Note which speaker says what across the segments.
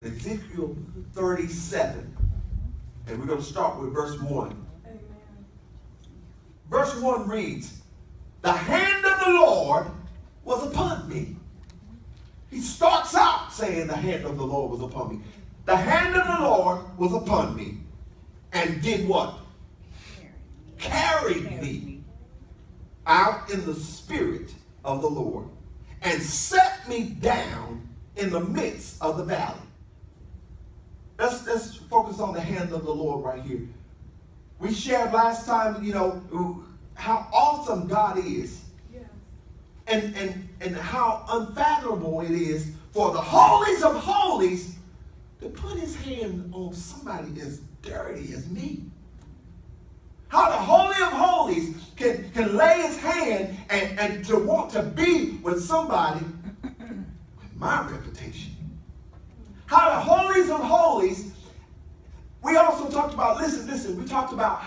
Speaker 1: Ezekiel 37. And we're going to start with verse 1.
Speaker 2: Amen.
Speaker 1: Verse 1 reads, "The hand of the Lord was upon me." He starts out saying the hand of the Lord was upon me. The hand of the Lord was upon me. And did what? Carried me out in the spirit of the Lord and set me down in the midst of the valley. Let's focus on the hand of the Lord right here. We shared last time, how awesome God is.
Speaker 2: Yes.
Speaker 1: And how unfathomable it is for the holies of holies to put his hand on somebody as dirty as me. How the Holy of Holies can lay his hand and to want to be with somebody with my reputation. How the Holies of Holies, we also talked about, listen, we talked about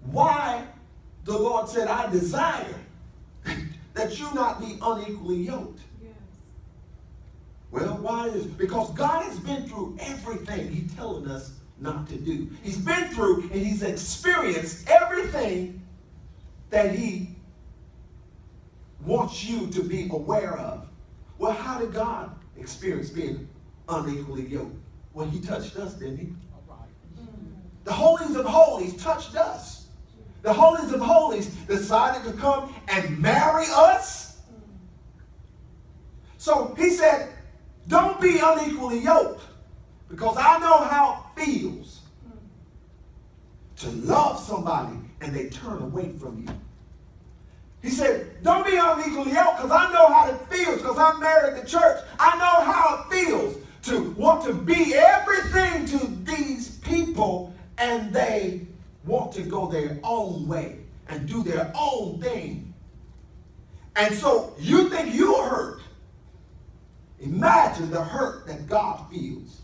Speaker 1: why the Lord said, "I desire that you not be unequally yoked."
Speaker 2: Yes.
Speaker 1: Well, why is it? Because God has been through everything he's telling us not to do. He's been through and he's experienced everything that he wants you to be aware of. Well, how did God experience being unequally yoked? Well, he touched us, didn't he? The Holies of Holies touched us. The Holies of Holies decided to come and marry us. So he said, don't be unequally yoked, because I know how it feels to love somebody and they turn away from you. He said, don't be unequally yoked, because I know how it feels, because I'm married to church. I know how it feels to want to be everything to these people, and they want to go their own way and do their own thing. And so you think you're hurt. Imagine the hurt that God feels.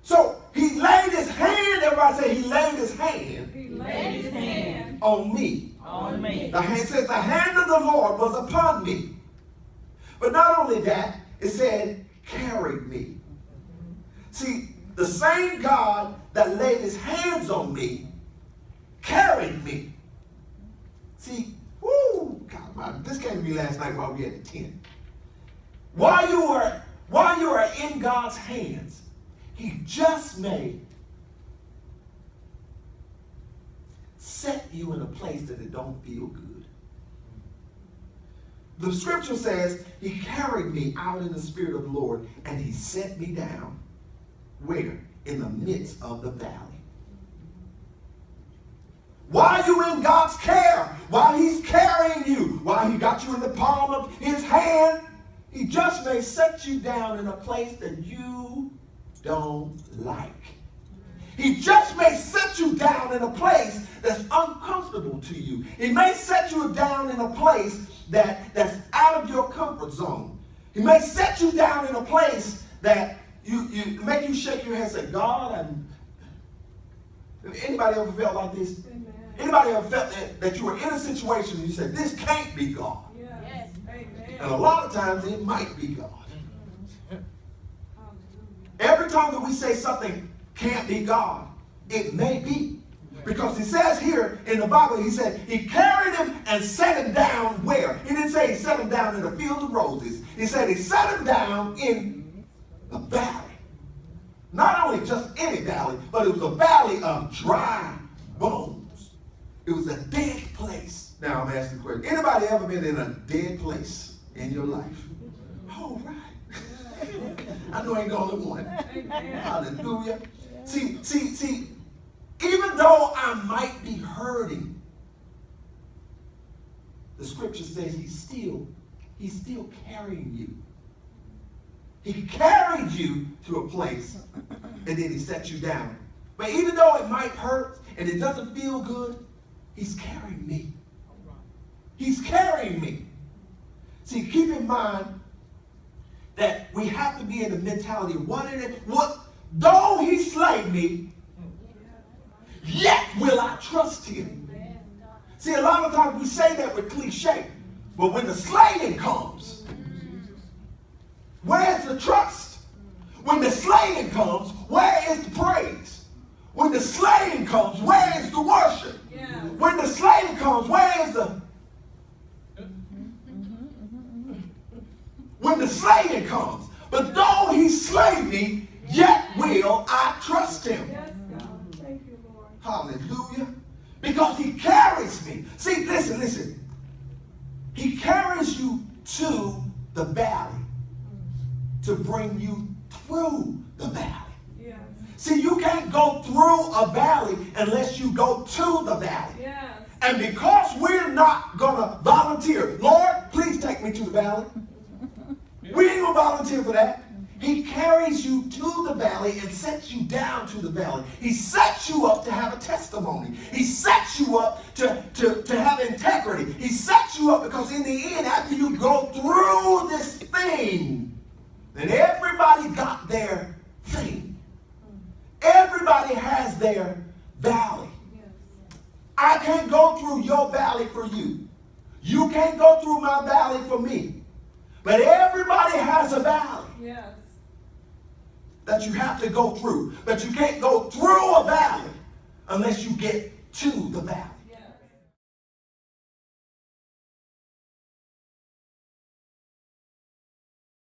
Speaker 1: So he laid his hand, everybody say he laid his hand.
Speaker 2: He laid his hand
Speaker 1: on me.
Speaker 2: on me.
Speaker 1: The hand says the hand of the Lord was upon me. But not only that, it said carried me. See, the same God that laid his hands on me carried me. See, God, this came to me last night while we had the tent. While you are in God's hands, he just may set you in a place that it don't feel good. The scripture says he carried me out in the spirit of the Lord and he set me down. Where? In the midst of the valley. While you're in God's care, while he's carrying you, while he got you in the palm of his hand, he just may set you down in a place that you don't like. He just may set you down in a place that's uncomfortable to you. He may set you down in a place that's out of your comfort zone. He may set you down in a place that you make you shake your head and say, God, anybody ever felt like this?
Speaker 2: Amen.
Speaker 1: Anybody ever felt that you were in a situation and you said, this can't be God?
Speaker 2: Yes. Amen.
Speaker 1: And a lot of times it might be God.
Speaker 2: Hallelujah.
Speaker 1: Every time that we say something can't be God, it may be. Because he says here in the Bible, he said he carried him and set him down where? He didn't say he set him down in the field of roses. He said he set him down in a valley. Not only just any valley, but it was a valley of dry bones. It was a dead place. Now I'm asking the question. Anybody ever been in a dead place in your life? All right. I know I ain't the only one. Hallelujah. See, even though I might be hurting, the scripture says he's still carrying you. He carried you to a place and then he set you down. But even though it might hurt and it doesn't feel good, he's carrying me. He's carrying me. See, keep in mind that we have to be in the mentality of though he slay me, yet will I trust him. See, a lot of times we say that with cliche, but when the slaying comes, the trust? When the slaying comes, where is the praise? When the slaying comes, where is the worship?
Speaker 2: Yes.
Speaker 1: When the slaying comes, where is the... When the slaying comes. But though he slay me, yet will I trust him.
Speaker 2: Yes, God. Thank you, Lord.
Speaker 1: Hallelujah. Because he carries me. See, listen. He carries you to the valley to bring you through the valley.
Speaker 2: Yes.
Speaker 1: See, you can't go through a valley unless you go to the valley.
Speaker 2: Yes.
Speaker 1: And because we're not going to volunteer, Lord, please take me to the valley. We ain't going to volunteer for that. He carries you to the valley and sets you down to the valley. He sets you up to have a testimony. He sets you up to have integrity. He sets you up because in the end, after you go through this thing, then everybody got their thing. Everybody has their valley.
Speaker 2: Yes.
Speaker 1: I can't go through your valley for you. You can't go through my valley for me. But everybody has a valley.
Speaker 2: Yes.
Speaker 1: That you have to go through. But you can't go through a valley unless you get to the valley.